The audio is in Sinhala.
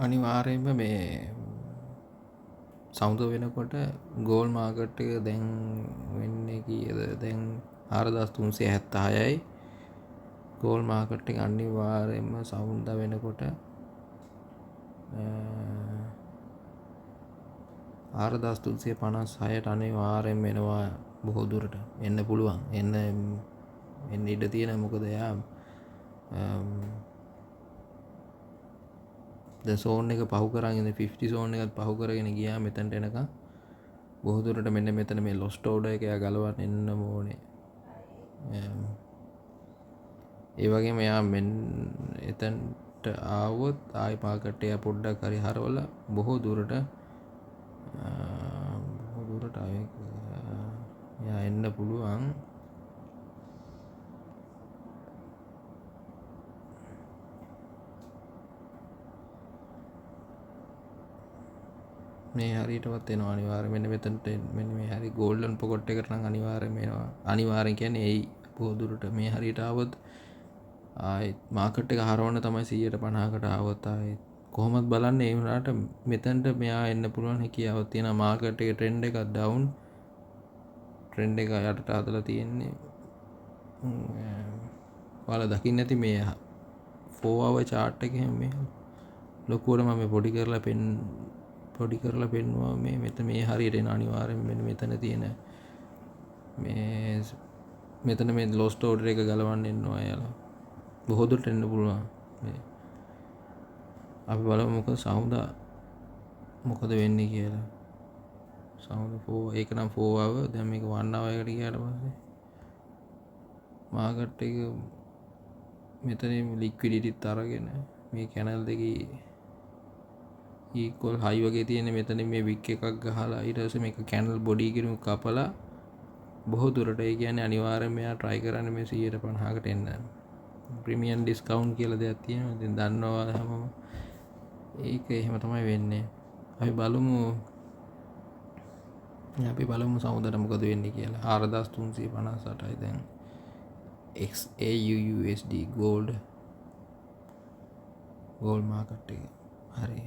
අනිවාර්යයෙන්ම මේ සමුද වෙනකොට ගෝල් මාකට් එක දැන් වෙන්නේ කීයද? දැන් 4376යි. ගෝල් මාකට් එක අනිවාර්යයෙන්ම සමුද වෙනකොට 4356ට අනිවාර්යෙන් වෙනවා. බොහෝ දුරට එන්න පුළුවන්. එන්න ඉඩ තියෙන. මොකද එයා ද සෝන් එක පහු කරගෙන 50 සෝන් එකත් පහු කරගෙන ගියා මෙතනට එනකම්. බොහෝ දුරට මෙන්න මෙතන මේ ලොස්ට් ඕඩර් එක එයා ගලවන්න එන්න ඕනේ. ඒ වගේම එයා එතනට ආවොත් ආයි මාකට් එක පොඩ්ඩක් හරි හරවලා බොහෝ දුරට ආයි එයා එන්න පුළුවන්. මේ හරියටවත් එනවා අනිවාර්යෙන්. මෙන්න මෙතනට මෙන්න මේ හරි ගෝල්ඩන් පොකට් එකට නම් අනිවාර්යෙන් එනවා. අනිවාර්යෙන් කියන්නේ එයි බොහෝ දුරට මේ හරියට ආවොත් ආයි මාකට් එක හරවන්න තමයි 150කට ආවොත් ආයි කොහොමද බලන්න. ඒ වුණාට මෙතනට මෙයා එන්න පුළුවන් හැකියාවක් තියෙනවා. මාකට් එකේ ට්‍රෙන්ඩ් එකක් ඩවුන්, ට්‍රෙන්ඩ් එක යටට හදලා තියෙන්නේ. ඔයාලා දකින්න ඇති මේ 4 hour chart එකේ මේ ලොකුවට මම පොඩි කරලා පෙන්නුවා. මේ මේ හරියට එන අනිවාර්යෙන් මෙන්න මෙතන තියෙන මෙතන මේ ලොස්ට් ඕඩර් එක ගලවන්න එන්නවා එයාලා. බොහෝ දුරට එන්න පුළුවන්. අපි බලමු මොකද වෙන්නේ කියලා. සමුද 4 ඒක නම් 4 hour. දැන් මේක 1 hour එකට ගියාට පස්සේ මාකට් එක මෙතනින් ලික්විඩිටිත් අරගෙන මේ කැනල් දෙකේ equal high වගේ තියෙන මෙතන මේ වික් එකක් ගහලා ඊට පස්සේ මේක කැනල් බොඩි එකකින් කපලා බොහෝ දුරට. ඒ කියන්නේ අනිවාර්යයෙන් මෙයා try කරන්නේ මේ 150කට එන්න. ප්‍රීමියම් ඩිස්කවුන්ට් කියලා දෙයක් තියෙනවා. ඉතින් දන්නවා හැමෝම. ඒක එහෙම තමයි වෙන්නේ. අපි බලමු සමුදට මොකද වෙන්නේ කියලා. 4358යි දැන් XAUUSD ගෝල්ඩ් මාකට් එක. හරි.